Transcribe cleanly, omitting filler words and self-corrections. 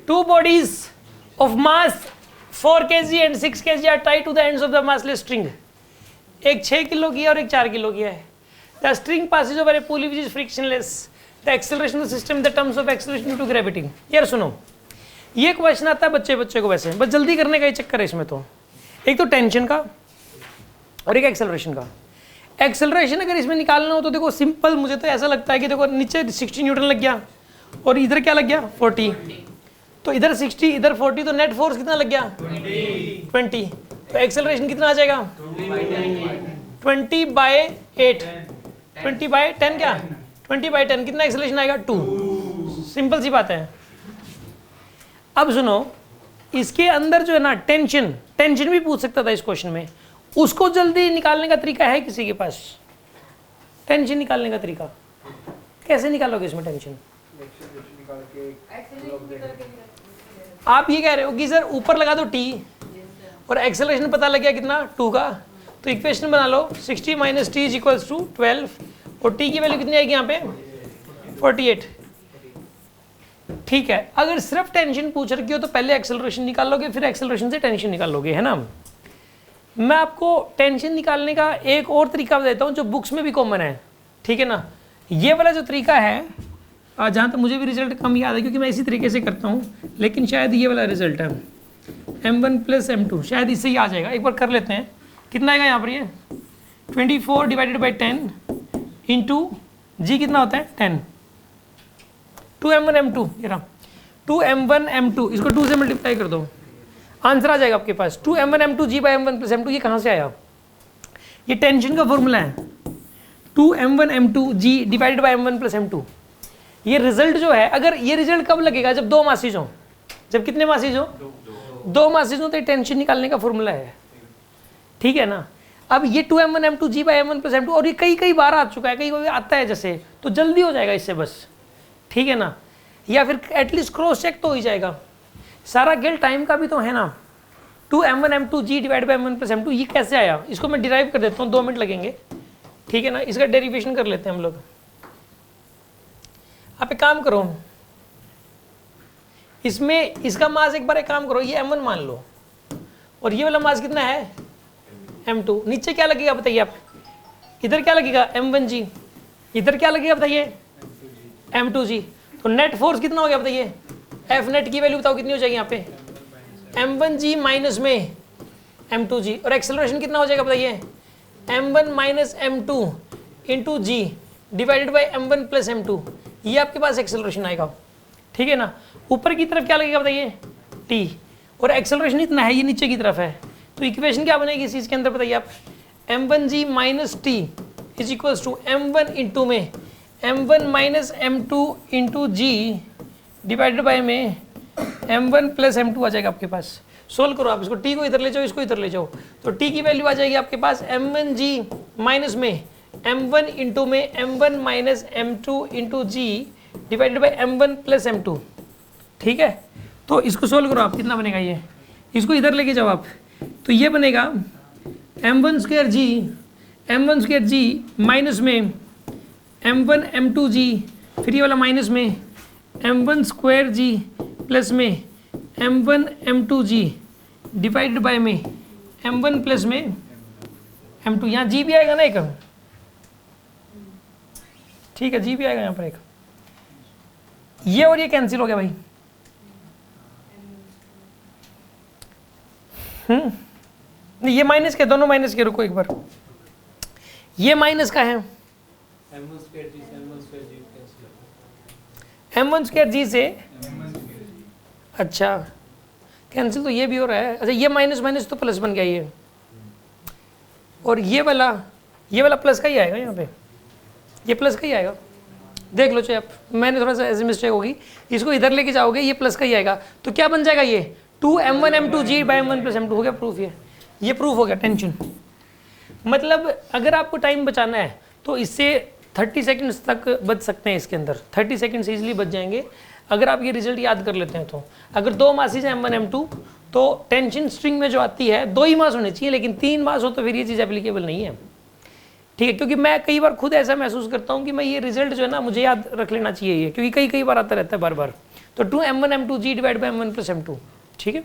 two bodies of mass 4 kg and 6 kg are tied to the ends of the massless string. एक 6 kilo की है और एक 4 kilo की है. The string passes over a pulley which is frictionless. The acceleration of the system in the terms of acceleration due to gravity. यार सुनो, ये क्वेश्चन आता है बच्चे को वैसे, बस जल्दी करने का ही चक्कर है इसमें. तो एक तो टेंशन का और एक एक्सेलरेशन का. एक्सेलरेशन अगर इसमें निकालना हो तो देखो सिंपल, मुझे तो ऐसा लगता है कि देखो नीचे 60 न्यूटन लग गया और इधर क्या लग गया 40, तो इधर 60 इधर 40, तो नेट फोर्स कितना लग गया 20. तो एक्सेलरेशन कितना आ जाएगा 20/8, 20/10 क्या 20/10 कितना एक्सेलरेशन आएगा 2. सिंपल सी बात है. अब सुनो, इसके अंदर जो है ना टेंशन भी पूछ सकता था इस क्वेश्चन में. उसको जल्दी निकालने का तरीका है किसी के पास? टेंशन निकालने का तरीका कैसे निकालोगे इसमें टेंशन? आप ये कह रहे हो कि सर ऊपर लगा दो t और एक्सेलरेशन पता लग गया कितना 2 का, तो इक्वेशन बना लो 60 - t = 12 और t की वैल्यू कितनी आएगी यहाँ पे 48. ठीक है, अगर सिर्फ टेंशन पूछ रखी हो तो पहले एक्सेलरेशन निकालोगे, फिर एक्सेलरेशन से टेंशन निकालोगे, है ना. मैं आपको टेंशन निकालने का एक और तरीका देता हूँ जो बुक्स में भी कॉमन है. ठीक है ना, ये वाला जो तरीका है, जहाँ तक मुझे भी रिजल्ट कम याद है क्योंकि मैं इसी तरीके से करता हूँ, लेकिन शायद ये वाला रिजल्ट है m1 + m2, शायद इससे ही आ जाएगा. एक बार कर लेते हैं. कितना आएगा यहाँ पर? ये 24 / 10 इंटू जी कितना होता है 10. 2m1 m2, ये रहा 2m1 m2, इसको 2 से मल्टीप्लाई कर दो, आंसर आ जाएगा आपके पास 2m1 m2 g/m1 + m2. ये कहाँ से आया? ये टेंशन का फॉर्मूला है 2m1 m2 g / m1 + m2. ये रिजल्ट जो है, अगर ये रिजल्ट कब लगेगा? जब 2 मासीज हो. जब कितने मासीज हो? 2 मासीज हो, तो टेंशन निकालने का फॉर्मूला है. ठीक है ना. अब ये 2m1 m2 g/m1 + m2 और ये कई बार आ चुका है, कई बार आता है जैसे, तो जल्दी हो जाएगा इससे बस. ठीक है ना, या फिर एटलीस्ट क्रॉस चेक तो हो ही जाएगा. सारा खेल टाइम का भी तो है ना. 2m1 m2 g / m1 + m2 ये कैसे आया? इसको मैं डिराइव कर देता हूँ, 2 मिनट लगेंगे. ठीक है ना, इसका डेरिवेशन कर लेते हैं हम लोग. आप एक काम करो, इसमें इसका मास एक बार एक काम करो, ये m1 मान लो और ये वाला मास कितना है m2. नीचे क्या लगेगा बताइए आप? इधर क्या लगेगा m1g, इधर क्या लगेगा बताइए m2g. तो नेट फोर्स कितना हो गया बताइए? F नेट की वैल्यू बताओ कितनी हो जाएगी यहाँ पे? m1g माइनस में m2g. और एक्सेलरेशन कितना हो जाएगा बताइए? m1 - m2 into g divided by m1 + m2. ये आपके पास एक्सेलरेशन आएगा. ठीक है ना. ऊपर की तरफ क्या लगेगा बताइए? t. और एक्सेलरेशन इतना है, ये नीचे की तरफ है, तो इक्वेशन क्या बनेगी इस चीज़ के अंदर बताइए आप? m1g - t = m1 इंटू में m1 - m2 into g divided by में m1 + m2 आ जाएगा आपके पास. सोल्व करो आप इसको, t को इधर ले जाओ, इसको इधर ले जाओ, तो t की वैल्यू आ जाएगी आपके पास m1g माइनस में m1 इंटू में m1 - m2 into g divided by m1 + m2. ठीक है, तो इसको सोल्व करो आप. कितना बनेगा ये? इसको इधर लेके जाओ आप, तो ये बनेगा m1² g माइनस में m1 m2g, फिर ये वाला माइनस में m1² g प्लस में m1 m2g डिवाइडेड बाय में m1 प्लस में m2. यहाँ g भी आएगा ना एक. ठीक है, g भी आएगा यहाँ पर एक. ये और ये कैंसिल हो गया भाई. नहीं, ये माइनस के, दोनों माइनस के. रुको एक बार, ये माइनस का है m1² से. अच्छा, कैंसिल तो ये भी हो रहा है. अच्छा, ये माइनस माइनस तो प्लस बन गया ये, और ये वाला प्लस का ही आएगा यहाँ पे. ये प्लस का ही आएगा, देख लो चाहे आप. मैंने थोड़ा सा ऐसे मिस्टेक होगी, इसको इधर लेके जाओगे, ये प्लस का ही आएगा. तो क्या बन जाएगा ये 2m1 m2 g / m1 + m2 हो गया प्रूफ. ये प्रूफ हो गया टेंशन. मतलब अगर आपको टाइम बचाना है तो इससे 30 सेकंड्स तक बच सकते हैं. इसके अंदर 30 सेकंड्स ईजिली बच जाएंगे अगर आप ये रिजल्ट याद कर लेते हैं. तो अगर 2 मासेज हैं m1 m2, तो टेंशन स्ट्रिंग में जो आती है 2 ही मास होने चाहिए, लेकिन 3 मास हो तो फिर ये चीज़ एप्लीकेबल नहीं है. ठीक है, क्योंकि मैं कई बार खुद ऐसा महसूस करता हूँ कि मैं ये रिजल्ट जो है ना मुझे याद रख लेना चाहिए ये, क्योंकि कई बार आता रहता है बार बार. तो 2m1 m2g divide by m1 plus m2, ठीक है।